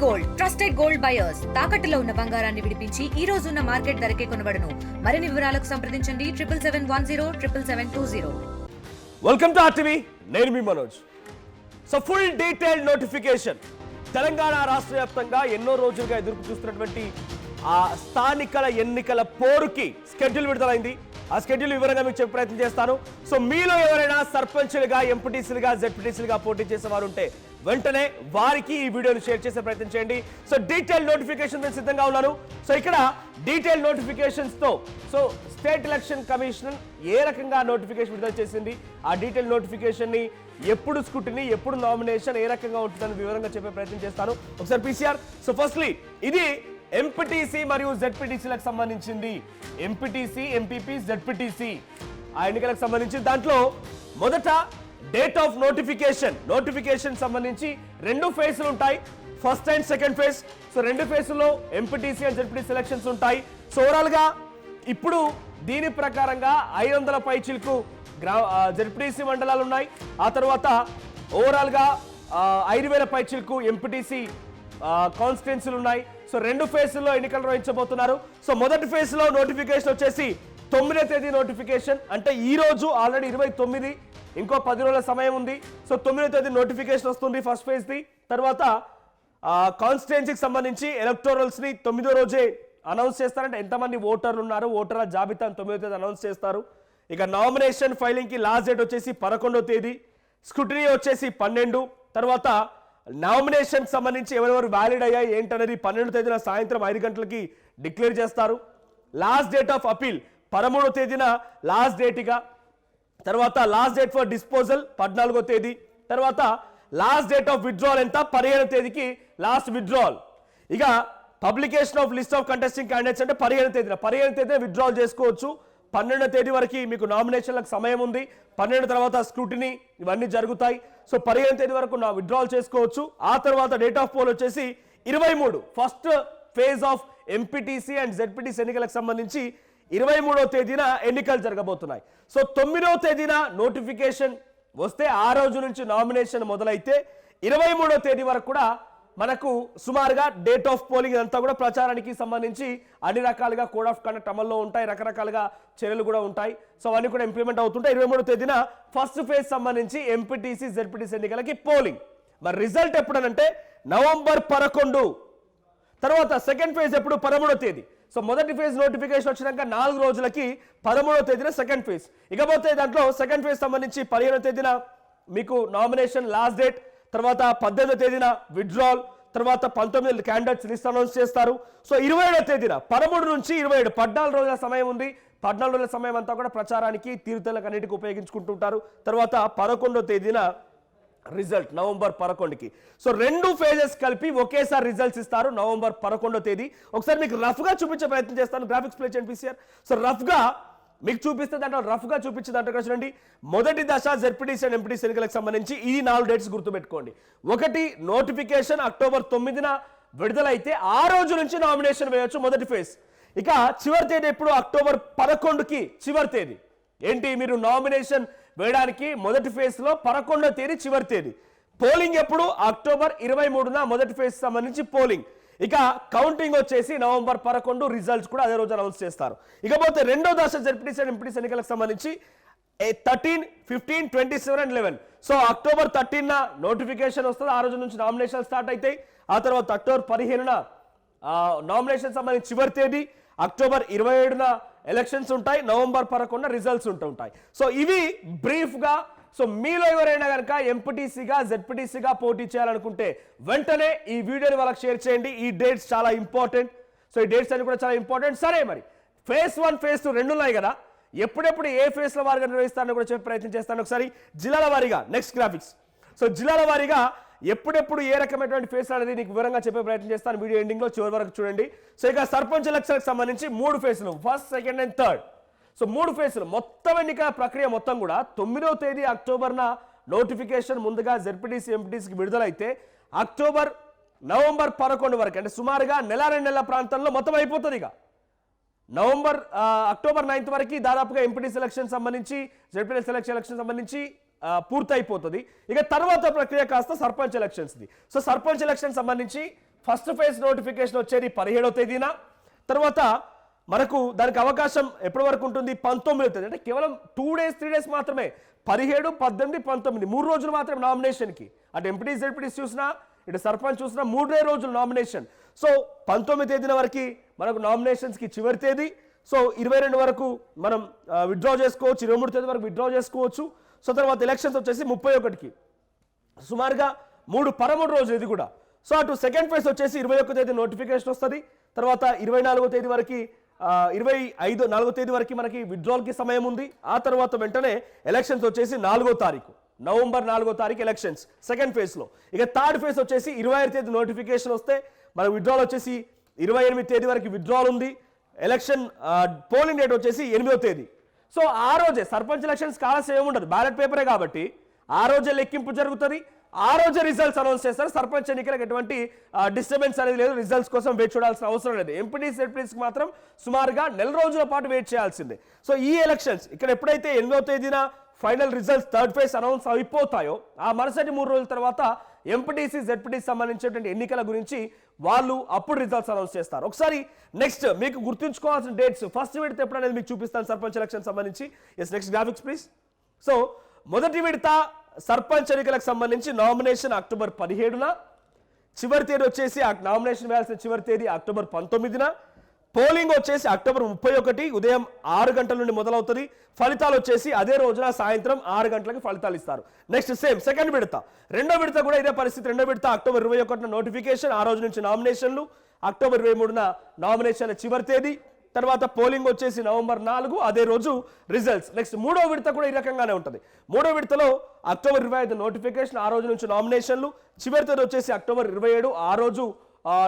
Gold trusted gold buyers తాకట్టులో ఉన్న బంగారాన్ని విడిపించి ఈ రోజు ఉన్న మార్కెట్ ధరకే కొనబడును. మరిన్ని వివరాలకు సంప్రదించండి 77107720. వెల్కమ్ టు ఆర్టీవీ, నేను మీ Manoj. So full detail notification Telangana రాష్ట్ర వ్యాప్తంగా ఎన్నో రోజులుగా ఎదురు చూస్తున్నటువంటి ఆ స్థానికల ఎన్నికల పోరుకి స్కెడ్యూల్ విడుదలైంది. ఆ స్కెడ్యూల్ వివరంగా మీకు చెప్పే ప్రయత్నం చేస్తాను. సో మీలో ఎవరైనా సర్పంచులుగా, ఎంపీటీసీలుగా, జెడ్పీటీసీలుగా పోటీ చేసే వారు ఉంటే వెంటనే వారికి ఈ వీడియోని షేర్ చేసే ప్రయత్నం చేయండి. సో డీటెయిల్ నోటిఫికేషన్ నేను సిద్ధంగా ఉన్నాను. సో ఇక్కడ డీటెయిల్ నోటిఫికేషన్స్ తో సో స్టేట్ ఎలక్షన్ కమిషన్ ఏ రకంగా నోటిఫికేషన్ విడుదల చేసింది, ఆ డీటెయిల్ నోటిఫికేషన్ ని ఎప్పుడు స్క్రూటినీ, ఎప్పుడు నామినేషన్ ఏ రకంగా ఉంటుందని వివరంగా చెప్పే ప్రయత్నం చేస్తాను. ఒకసారి పీసీఆర్. సో ఫస్ట్లీ ఇది ఎంపీటీసీ మరియు జెడ్పీటీసీలకు సంబంధించింది. ఎంపీటీసీ, ఎంపీపీ, జెడ్పీటీసీ ఆ ఎన్నికలకు సంబంధించి దాంట్లో మొదట డేట్ ఆఫ్ నోటిఫికేషన్ సంబంధించి రెండు ఫేజ్లు ఉంటాయి, first and second phase. So రెండు ఫేజ్లో ఎంపీటీసీ అండ్ జెడ్పీటీసీ ఎలక్షన్స్ ఉంటాయి. సో ఓవరాల్ గా ఇప్పుడు దీని ప్రకారంగా 500 పైచిలకు జెడ్పీటీసీ మండలాలు ఉన్నాయి. ఆ తర్వాత ఓవరాల్ గా 5000 పైచిలకు ఎంపీటీసీ కాన్స్టిట్యున్సీలు ఉన్నాయి. సో రెండు ఫేజ్లో ఎన్నికలు నిర్వహించబోతున్నారు. సో మొదటి ఫేజ్ లో నోటిఫికేషన్ వచ్చేసి 9వ తేదీ నోటిఫికేషన్, అంటే ఈ రోజు ఆల్రెడీ 29, ఇంకో 10 రోజుల సమయం ఉంది. సో 9వ తేదీ నోటిఫికేషన్ వస్తుంది ఫస్ట్ ఫేజ్ ది. తర్వాత కాన్స్టిట్యున్సీకి సంబంధించి ఎలక్టోరల్స్ ని 9వ రోజే అనౌన్స్ చేస్తారంటే ఎంతమంది ఓటర్లు ఉన్నారు, ఓటర్ల జాబితాను 9వ తేదీ అనౌన్స్ చేస్తారు. ఇక నామినేషన్ ఫైలింగ్ కి లాస్ట్ డేట్ వచ్చేసి 11వ తేదీ, స్క్రూటినీ వచ్చేసి 12. తర్వాత నామినేషన్ సంబంధించి ఎవరెవరు వ్యాలిడ్ అయ్యాయి ఏంటనేది 12వ తేదీన సాయంత్రం 5 గంటలకి డిక్లేర్ చేస్తారు. లాస్ట్ డేట్ ఆఫ్ అపీల్ 13వ తేదీన లాస్ట్ డేట్గా. తర్వాత లాస్ట్ డేట్ ఫర్ డిస్పోజల్ 14వ తేదీ. తర్వాత లాస్ట్ డేట్ ఆఫ్ విత్డ్రావల్ ఎంత, 15వ తేదీకి లాస్ట్ విత్డ్రావల్. ఇక publication of list of contesting candidates అంటే 15వ తేదీన విత్డ్రావల్ చేసుకోవచ్చు. 12వ తేదీ వరకు మీకు నామినేషన్లకు సమయం ఉంది. 12 తర్వాత స్క్రూటినీ ఇవన్నీ జరుగుతాయి. సో 15వ తేదీ వరకు నా విత్డ్రావల్ చేసుకోవచ్చు. ఆ తర్వాత డేట్ ఆఫ్ పోల్ వచ్చేసి 23, first phase of MPTC and ZPTC ఎన్నికలకు సంబంధించి 23వ తేదీన ఎన్నికలు జరగబోతున్నాయి. సో 9వ తేదీన నోటిఫికేషన్ వస్తే ఆ రోజు నుంచి నామినేషన్ మొదలైతే 23వ తేదీ వరకు కూడా మనకు సుమారుగా డేట్ ఆఫ్ పోలింగ్ అంతా కూడా ప్రచారానికి సంబంధించి అన్ని రకాలుగా కోడ్ ఆఫ్ కండక్ట్ అమల్లో ఉంటాయి, రకరకాలుగా చర్యలు కూడా ఉంటాయి. సో అవన్నీ కూడా ఇంప్లిమెంట్ అవుతుంటాయి. 23వ తేదీన ఫస్ట్ ఫేజ్ సంబంధించి ఎంపీటీసీ, జెడ్పీటీసీ ఎన్నికలకి పోలింగ్. మరి రిజల్ట్ ఎప్పుడనంటే నవంబర్ 11. తర్వాత సెకండ్ ఫేజ్ ఎప్పుడు 13వ తేదీ. సో మొదటి ఫేజ్ నోటిఫికేషన్ వచ్చినాక 4 రోజులకి 13వ తేదీన సెకండ్ ఫేజ్. ఇకపోతే దాంట్లో సెకండ్ ఫేజ్ సంబంధించి 15వ తేదీన మీకు నామినేషన్ లాస్ట్ డేట్, తర్వాత 18వ తేదీన విత్డ్రావల్, తర్వాత 19 క్యాండిడేట్స్ లిస్ట్ అనౌన్స్ చేస్తారు. సో 27వ తేదీన 13 నుంచి 27 14 రోజుల సమయం ఉంది. 14 రోజుల సమయం అంతా కూడా ప్రచారానికి, తీర్థలకు అన్నిటికీ ఉపయోగించుకుంటుంటారు. తర్వాత 11వ తేదీన రిజల్ట్ నవంబర్ 11కి. సో రెండు ఫేజెస్ కలిపి ఒకేసారి రిజల్ట్స్ ఇస్తారు నవంబర్ 11వ తేదీ. ఒకసారి మీకు రఫ్ గా చూపించే ప్రయత్నం చేస్తాను. గ్రాఫిక్స్ ప్లే చేయండి పీసీఆర్. సో రఫ్ గా మీకు చూపిస్తే దాంట్లో రఫ్ గా చూపించే దాంట్లో చూడండి. మొదటి దశ జెడ్పీటీసీ అండ్ ఎంపీటీసీ ఎన్నికలకు సంబంధించి ఈ 4 డేట్స్ గుర్తుపెట్టుకోండి. ఒకటి నోటిఫికేషన్ అక్టోబర్ 9న విడుదలైతే ఆ రోజు నుంచి నామినేషన్ వేయొచ్చు, మొదటి ఫేజ్. ఇక చివరి తేదీ ఎప్పుడు, అక్టోబర్ 11కి చివరి తేదీ. ఏంటి, మీరు నామినేషన్ వేయడానికి మొదటి ఫేజ్ లో 11వ తేదీ చివరి తేదీ. పోలింగ్ ఎప్పుడు, అక్టోబర్ 23న మొదటి ఫేజ్ సంబంధించి పోలింగ్. ఇక కౌంటింగ్ వచ్చేసి నవంబర్ 11, రిజల్ట్స్ కూడా అదే రోజు అనౌన్స్ చేస్తారు. ఇకపోతే రెండో దశ జెడ్పీటీసీ అండ్ ఎంపీటీసీ ఎన్నికలకు సంబంధించి 13, 15, 27 and 11. సో అక్టోబర్ 13న నోటిఫికేషన్ వస్తుంది, ఆ రోజు నుంచి నామినేషన్ స్టార్ట్ అవుతాయి. ఆ తర్వాత అక్టోబర్ 15న నామినేషన్ సంబంధించి చివరి తేదీ. అక్టోబర్ 27న ఎలక్షన్స్ ఉంటాయి, నవంబర్ 11న రిజల్ట్స్ ఉంటుంటాయి. సో ఇవి బ్రీఫ్ గా. సో మీలో ఎవరైనా కనుక ఎంపీటీసీగా, జెడ్పీటీసీగా పోటీ చేయాలనుకుంటే వెంటనే ఈ వీడియోని వాళ్ళకి షేర్ చేయండి. ఈ డేట్స్ చాలా ఇంపార్టెంట్. సో ఈ డేట్స్ అన్ని కూడా చాలా ఇంపార్టెంట్. సరే, మరి ఫేజ్ 1, ఫేజ్ 2 రెండు ఉన్నాయి కదా, ఎప్పుడెప్పుడు ఏ ఫేజ్ లో వారిగా నిర్వహిస్తారని కూడా చెప్పే ప్రయత్నం చేస్తాను. ఒకసారి జిల్లాల వారీగా నెక్స్ట్ గ్రాఫిక్స్. సో జిల్లాల వారీగా ఎప్పుడెప్పుడు ఏ రకమైనటువంటి ఫేజ్ అనేది నీకు వివరంగా చెప్పే ప్రయత్నం చేస్తాను. వీడియో ఎండింగ్ లో చివరి వరకు చూడండి. సో ఇక సర్పంచ్ ఎలక్షన్కి సంబంధించి 3 ఫేజ్లు, first, second and third. So 3 ఫేజ్లు మొత్తం ఎన్నికల ప్రక్రియ మొత్తం కూడా 9వ తేదీ అక్టోబర్న నోటిఫికేషన్ ముందుగా జెడ్పీటీసీ, ఎంపీటీసీకి విడుదలైతే నవంబర్ 11 వరకు, అంటే సుమారుగా నెల 2 నెలల ప్రాంతంలో మొత్తం అయిపోతుంది. ఇక అక్టోబర్ 9 వరకు దాదాపుగా ఎంపీటీసీ ఎలక్షన్ సంబంధించి, జెడ్పీటీసీ ఎలక్షన్ సంబంధించి పూర్తయిపోతుంది. ఇక తర్వాత ప్రక్రియ కాస్త sarpanch elections the. So sarpanch election సంబంధించి ఫస్ట్ ఫేజ్ నోటిఫికేషన్ వచ్చేది 17వ తేదీన. తర్వాత మనకు దానికి అవకాశం ఎప్పటి వరకు ఉంటుంది? 19వ తేదీ. అంటే కేవలం 2 డేస్ 3 డేస్ మాత్రమే. 17, 18, 19 3 రోజులు మాత్రమే నామినేషన్కి. అటు ఎంపీటీస్ జెడ్పీటీస్ చూసినా ఇటు సర్పంచ్ చూసినా 3 రోజులు నామినేషన్. సో 19వ తేదీన వరకు మనకు నామినేషన్స్కి చివరి తేదీ. సో 22 వరకు మనం విత్డ్రా చేసుకోవచ్చు, 23 తేదీ వరకు విత్డ్రా చేసుకోవచ్చు. సో తర్వాత ఎలక్షన్స్ వచ్చేసి 31కి, సుమారుగా 13 రోజులు ఇది కూడా. సో అటు సెకండ్ ఫేజ్ వచ్చేసి 21 తేదీ నోటిఫికేషన్ వస్తుంది. తర్వాత 24వ తేదీ వరకు 4వ తేదీ వరకు మనకి విత్డ్రాల్కి సమయం ఉంది. ఆ తర్వాత వెంటనే ఎలక్షన్స్ వచ్చేసి 4వ తారీఖు, నవంబర్ 4వ తారీఖు ఎలక్షన్స్ సెకండ్ ఫేజ్లో. ఇక థర్డ్ ఫేజ్ వచ్చేసి 25 తేదీ నోటిఫికేషన్ వస్తే మన విత్డ్రాల్ వచ్చేసి 28 తేదీ వరకు విత్డ్రాల్ ఉంది. ఎలక్షన్ పోలింగ్ డేట్ వచ్చేసి 8వ తేదీ. సో ఆ రోజే సర్పంచ్ ఎలక్షన్స్ కావాల్సిన ఏముండదు, బ్యాలెట్ పేపరే కాబట్టి ఆ రోజే లెక్కింపు జరుగుతుంది. ఆ రోజే రిజల్ట్స్ అనౌన్స్ చేస్తారు. సర్పంచ్ ఎన్నికలకు ఎటువంటి డిస్టర్బెన్స్ అనేది లేదు, రిజల్ట్స్ కోసం వెయిట్ చూడాల్సిన అవసరం లేదు. ఎంపీటీస్ జెడ్పీటీస్కి మాత్రం సుమారుగా 4 రోజుల పాటు వెయిట్ చేయాల్సిందే. సో ఈ ఎలక్షన్స్ ఇక్కడ ఎప్పుడైతే 8వ తేదీన final results third phase announce అయిపోతాయో ఆ మరుసటి 3 రోజుల తర్వాత ఎంపీటీసీ జెడ్పీటీసీ సంబంధించినటువంటి ఎన్నికల గురించి వాళ్ళు అప్పుడు రిజల్ట్స్ అనౌన్స్ చేస్తారు. ఒకసారి నెక్స్ట్ మీకు గుర్తుంచుకోవాల్సిన డేట్స్ ఫస్ట్ విడత ఎప్పుడు అనేది మీకు చూపిస్తాను సర్పంచ్ ఎలక్షన్ సంబంధించి. Next graphics please. సో మొదటి విడత సర్పంచ్ ఎన్నికలకు సంబంధించి నామినేషన్ అక్టోబర్ 17న, చివరి తేదీ వచ్చేసి నామినేషన్ వేయాల్సిన చివరి తేదీ అక్టోబర్ 19న, పోలింగ్ వచ్చేసి అక్టోబర్ 31 ఉదయం 6 గంటల నుండి మొదలవుతుంది. ఫలితాలు వచ్చేసి అదే రోజున సాయంత్రం 6 గంటలకు ఫలితాలు ఇస్తారు. నెక్స్ట్ సేమ్ సెకండ్ విడత, రెండో విడత కూడా ఇదే పరిస్థితి. రెండో విడత అక్టోబర్ 21న నోటిఫికేషన్, ఆ రోజు నుంచి నామినేషన్లు, అక్టోబర్ 23న నామినేషన్ల చివరి తేదీ, తర్వాత పోలింగ్ వచ్చేసి నవంబర్ 4 అదే రోజు రిజల్ట్స్. నెక్స్ట్ మూడో విడత కూడా ఈ రకంగానే ఉంటుంది. మూడో విడతలో అక్టోబర్ 25 నోటిఫికేషన్, ఆ రోజు నుంచి నామినేషన్లు, చివరి తేదీ వచ్చేసి అక్టోబర్ 27 ఆ రోజు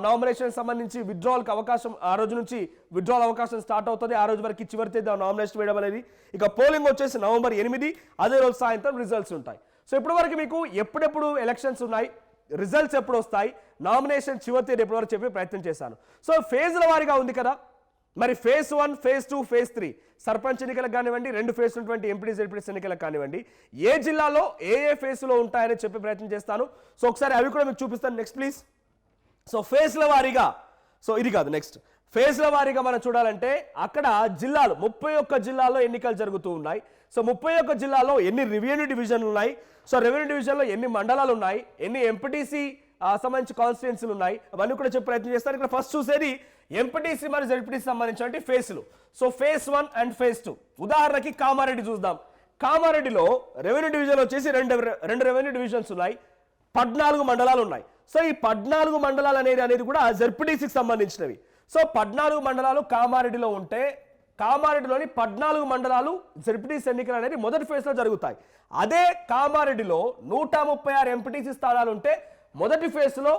నామినేషన్ సంబంధించి విత్డ్రాల్కి అవకాశం, ఆ రోజు నుంచి విత్డ్రాల్ అవకాశం స్టార్ట్ అవుతుంది. ఆ రోజు వరకు చివరి తేదీ నామినేషన్ వేయడం అనేది. ఇక పోలింగ్ వచ్చేసి నవంబర్ 8 అదే రోజు సాయంత్రం రిజల్ట్స్ ఉంటాయి. సో ఇప్పటి వరకు మీకు ఎప్పుడెప్పుడు ఎలక్షన్స్ ఉన్నాయి, రిజల్ట్స్ ఎప్పుడు వస్తాయి, నామినేషన్ చివరి తేదీ ఎప్పటి వరకు చెప్పే ప్రయత్నం చేశాను. సో ఫేజ్ల వారీగా ఉంది కదా. మరి ఫేజ్ 1, ఫేజ్ 2, ఫేజ్ 3 సర్పంచ్ ఎన్నికలకు కానివ్వండి, 2 ఫేజ్ ఉన్నటువంటి ఎంపీటీ జెడ్పీటీ ఎన్నికలకు కానివ్వండి, ఏ జిల్లాలో ఏ ఫేజ్లో ఉంటాయని చెప్పే ప్రయత్నం చేస్తాను. సో ఒకసారి అవి కూడా మీకు చూపిస్తాను. Next please. సో ఫేజ్ల వారీగా, సో ఇది కాదు, నెక్స్ట్ ఫేజ్ల వారీగా మనం చూడాలంటే అక్కడ జిల్లాలు 31 జిల్లాల్లో ఎన్నికలు జరుగుతూ ఉన్నాయి. సో 31 జిల్లాలో ఎన్ని రెవెన్యూ డివిజన్లు ఉన్నాయి, సో రెవెన్యూ డివిజన్లో ఎన్ని మండలాలు ఉన్నాయి, ఎన్ని ఎంపీటీసీ సంబంధించి కాన్స్టిట్యున్సీలు ఉన్నాయి, అవన్నీ కూడా చెప్పే ప్రయత్నం చేస్తారు. ఇక్కడ ఫస్ట్ చూసేది ఎంపీటీసీ మరియు జెడ్పీటీసీ సంబంధించిన ఫేజ్లు. So phase 1 and phase 2. ఉదాహరణకి కామారెడ్డి చూద్దాం. కామారెడ్డిలో రెవెన్యూ డివిజన్ వచ్చేసి రెండు రెవెన్యూ డివిజన్స్ ఉన్నాయి, 14 మండలాలు ఉన్నాయి. సో ఈ 14 మండలాలు అనేది కూడా జెడ్పీటీసీకి సంబంధించినవి. సో 14 మండలాలు కామారెడ్డిలో ఉంటే కామారెడ్డిలోని 14 మండలాలు జెడ్పీటీసీ ఎన్నికలు అనేది మొదటి ఫేజ్లో జరుగుతాయి. అదే కామారెడ్డిలో 136 ఎంపీటీసీ స్థానాలు ఉంటే మొదటి ఫేజ్లో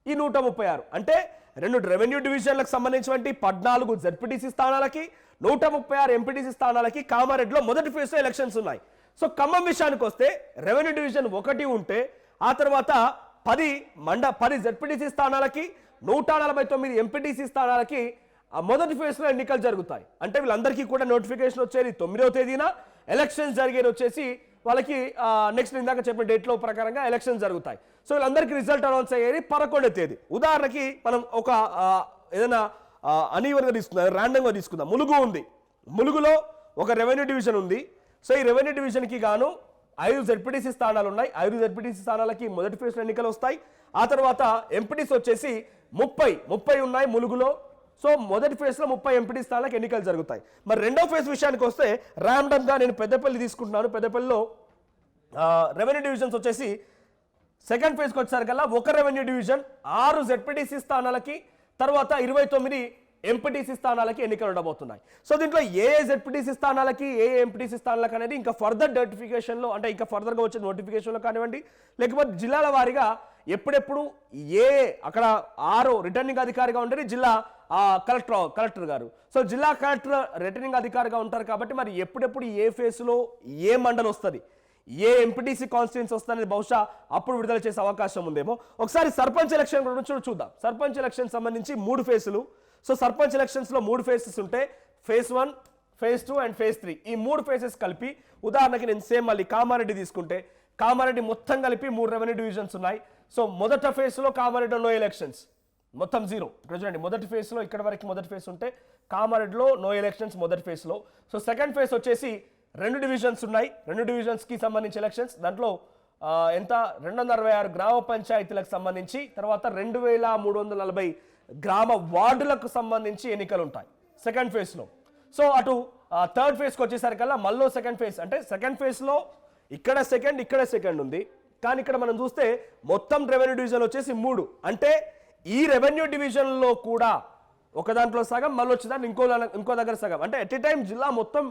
ఈ 136 అంటే 2 రెవెన్యూ డివిజన్లకు సంబంధించినటువంటి 14 జెడ్పీటీసీ స్థానాలకి 136 ఎంపీటీసీ స్థానాలకి కామారెడ్డిలో మొదటి ఫేజ్లో ఎలక్షన్స్ ఉన్నాయి. సో ఖమ్మం విషయానికి వస్తే రెవెన్యూ డివిజన్ 1 ఉంటే ఆ తర్వాత 10 జెడ్పీటీసీ స్థానాలకి 149 ఎంపీటీసీ స్థానాలకి మొదటి ఫేజ్లో ఎన్నికలు జరుగుతాయి. అంటే వీళ్ళందరికీ కూడా నోటిఫికేషన్ వచ్చేది 9వ తేదీన, ఎలక్షన్స్ జరిగేది వచ్చేసి వాళ్ళకి నెక్స్ట్ ఇందాక చెప్పిన డేట్లో ప్రకారంగా ఎలక్షన్స్ జరుగుతాయి. సో వీళ్ళందరికీ రిజల్ట్ అనౌన్స్ అయ్యేది 11వ తేదీ. ఉదాహరణకి మనం ఒక ఏదైనా అనీవన్గా తీసుకుందాం, ర్యాండమ్గా తీసుకుందాం. ములుగు ఉంది, ములుగులో ఒక రెవెన్యూ డివిజన్ ఉంది. సో ఈ రెవెన్యూ డివిజన్కి గాను 5 జెడ్పీటీసీ స్థానాలు ఉన్నాయి. 5 జెడ్పీటీసీ స్థానాలకి మొదటి ఫేజ్లో ఎన్నికలు వస్తాయి. ఆ తర్వాత ఎంపీటీసీ వచ్చేసి 30 ఉన్నాయి ములుగులో. సో మొదటి ఫేజ్లో 30 ఎంపీటీ స్థానాలకు ఎన్నికలు జరుగుతాయి. మరి రెండో ఫేజ్ విషయానికి వస్తే ర్యాండమ్గా నేను పెద్దపల్లి తీసుకుంటున్నాను. పెద్దపల్లిలో రెవెన్యూ డివిజన్స్ వచ్చేసి సెకండ్ ఫేజ్కి వచ్చేసరికల్లా ఒక రెవెన్యూ డివిజన్ 6 జెడ్పీటీసీ స్థానాలకి తర్వాత 29 ఎంపీటీసీ స్థానాలకి ఎన్నికలు ఉండబోతున్నాయి. సో దీంట్లో ఏ జెడ్పీటీసీ స్థానాలకి ఏ ఎంపీటీసీ స్థానాలకు అనేది ఇంకా ఫర్దర్ నోటిఫికేషన్లో, అంటే ఇంకా ఫర్దర్గా వచ్చే నోటిఫికేషన్లో కానివ్వండి, లేకపోతే జిల్లాల వారీగా ఎప్పుడెప్పుడు అక్కడ 6 రిటర్నింగ్ అధికారిగా ఉండేది జిల్లా కలెక్టర్ గారు. సో జిల్లా కలెక్టర్ రిటర్నింగ్ అధికారిగా ఉంటారు కాబట్టి మరి ఎప్పుడెప్పుడు ఏ ఫేజ్లో ఏ మండలం వస్తుంది, ఏ ఎంపీటీసీ కాన్స్టిట్యున్సీ వస్తుంది బహుశా అప్పుడు విడుదల చేసే అవకాశం ఉందేమో. ఒకసారి సర్పంచ్ ఎలక్షన్ గురించి చూద్దాం. సర్పంచ్ ఎలక్షన్ సంబంధించి 3 ఫేజ్లు. సో సర్పంచ్ ఎలక్షన్స్లో 3 ఫేజెస్ ఉంటాయి. Phase 1, phase 2 and phase 3. ఈ 3 ఫేజెస్ కలిపి ఉదాహరణకి నేను సేమ్ మళ్ళీ కామారెడ్డి తీసుకుంటే కామారెడ్డి మొత్తం కలిపి 3 రెవెన్యూ డివిజన్స్ ఉన్నాయి. సో మొదట ఫేజ్లో కామారెడ్డిలో నో ఎలక్షన్స్, మొత్తం జీరో. ఇక్కడ చూడండి, మొదటి ఫేజ్లో ఇక్కడ వరకు మొదటి ఫేజ్ ఉంటే కామారెడ్డిలో నో ఎలక్షన్స్ మొదటి ఫేజ్లో. సో సెకండ్ ఫేజ్ వచ్చేసి 2 డివిజన్స్ ఉన్నాయి, 2 డివిజన్స్కి సంబంధించి ఎలక్షన్స్. దాంట్లో ఎంత 266 గ్రామ పంచాయతీలకు సంబంధించి, తర్వాత 2340 గ్రామ వార్డులకు సంబంధించి ఎన్నికలు ఉంటాయి సెకండ్ ఫేజ్లో. సో అటు థర్డ్ ఫేజ్కి వచ్చేసరికల్లా మళ్ళీ సెకండ్ ఫేజ్, అంటే సెకండ్ ఫేజ్లో ఇక్కడ సెకండ్ ఉంది, కానీ ఇక్కడ మనం చూస్తే మొత్తం రెవెన్యూ డివిజన్ వచ్చేసి 3. అంటే ఈ రెవెన్యూ డివిజన్లో కూడా ఒక దాంట్లో సగం, మళ్ళీ వచ్చేదాన్ని ఇంకో దగ్గర సగం. అంటే ఎట్ ఎ టైం జిల్లా మొత్తం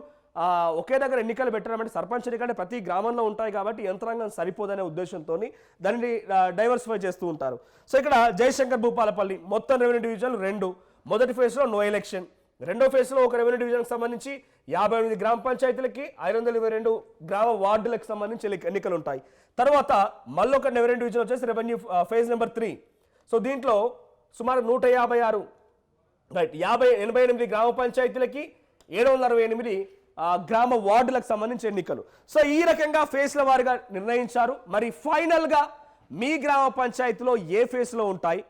ఒకే దగ్గర ఎన్నికలు పెట్టడం అంటే సర్పంచ్ ఎన్నికలు ప్రతి గ్రామంలో ఉంటాయి కాబట్టి యంత్రాంగం సరిపోదనే ఉద్దేశంతో దానిని డైవర్సిఫై చేస్తూ ఉంటారు. సో ఇక్కడ జయశంకర్ భూపాలపల్లి మొత్తం రెవెన్యూ డివిజన్లు 2. మొదటి ఫేజ్లో నో ఎలక్షన్. రెండో ఫేజ్లో ఒక రెవెన్యూ డివిజన్కి సంబంధించి 58 గ్రామ పంచాయతీలకి 522 గ్రామ వార్డులకు సంబంధించి ఎన్నికలు ఉంటాయి. తర్వాత మళ్ళీ ఒక రెవెన్యూ డివిజన్ వచ్చేసి రెవెన్యూ ఫేజ్ నెంబర్ 3. సో దీంట్లో సుమారు 156 88 గ్రామ పంచాయతీలకి 768 గ్రామ వార్డులకు సంబంధించి ఎన్నికలు. సో ఈ రకంగా ఫేజ్ల వారిగా నిర్ణయించారు. మరి ఫైనల్గా మీ గ్రామ పంచాయతీలో ఏ ఫేజ్లో ఉంటాయి,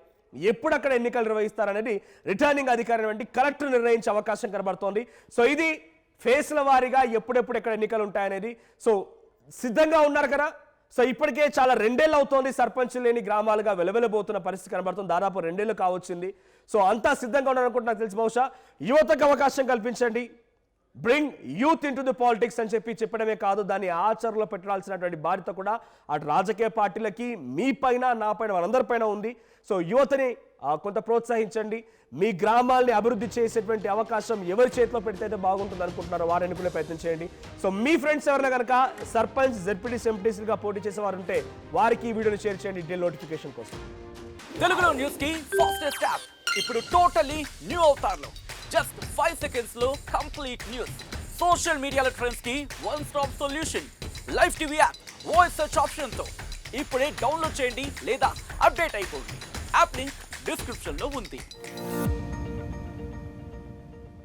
ఎప్పుడు అక్కడ ఎన్నికలు నిర్వహిస్తారనేది రిటర్నింగ్ అధికారి వంటి కలెక్టర్ నిర్ణయించే అవకాశం కనబడుతోంది. సో ఇది ఫేజ్ల వారీగా ఎప్పుడెప్పుడు ఎక్కడ ఎన్నికలు ఉంటాయనేది. సో సిద్ధంగా ఉన్నారు కదా. సో ఇప్పటికే చాలా 2 ఏళ్ళు అవుతోంది సర్పంచ్ లేని గ్రామాలుగా వెలవెలబోతున్న పరిస్థితి కనబడుతుంది. దాదాపు 2 ఏళ్ళు కావచ్చింది. సో అంతా సిద్ధంగా ఉన్నారనుకుంటే నాకు తెలిసి బహుశా యువతకు అవకాశం కల్పించండి, bring youth in to the politics అని చెప్పడమే కాదు, దాన్ని ఆచరణలో పెట్టాల్సినటువంటి బాధ్యత కూడా అటు రాజకీయ పార్టీలకి, మీ పైన, నా పైన, మనందరిపైన ఉంది. సో యువతని కొంత ప్రోత్సహించండి. మీ గ్రామాల్ని అభివృద్ధి చేసేటువంటి అవకాశం ఎవరి చేతిలో పెడితే బాగుంటుంది అనుకుంటున్నారో వారు ఎన్నుకునే ప్రయత్నం చేయండి. సో మీ ఫ్రెండ్స్ ఎవరైనా కనుక సర్పంచ్, జెడ్పీటీసీ, ఎంపీటీసీలుగా పోటీ చేసేవారు ఉంటే వారికి ఈ వీడియోని షేర్ చేయండి డీటెయిల్ నోటిఫికేషన్ కోసం. తెలుగులో న్యూస్ కి ఫాస్టెస్ట్ యాప్ ఇప్పుడు టోటలీ న్యూ అవతార్లో జస్ట్ 5 seconds లో కంప్లీట్ న్యూస్. సోషల్ మీడియాలో ట్రెండ్స్ కి one stop solution. Live TV app voice search option తో ఇప్పుడే డౌన్లోడ్ చేయండి లేదా అప్డేట్ అయిపోండి. యాప్ లింక్ డిస్క్రిప్షన్ లో ఉంది.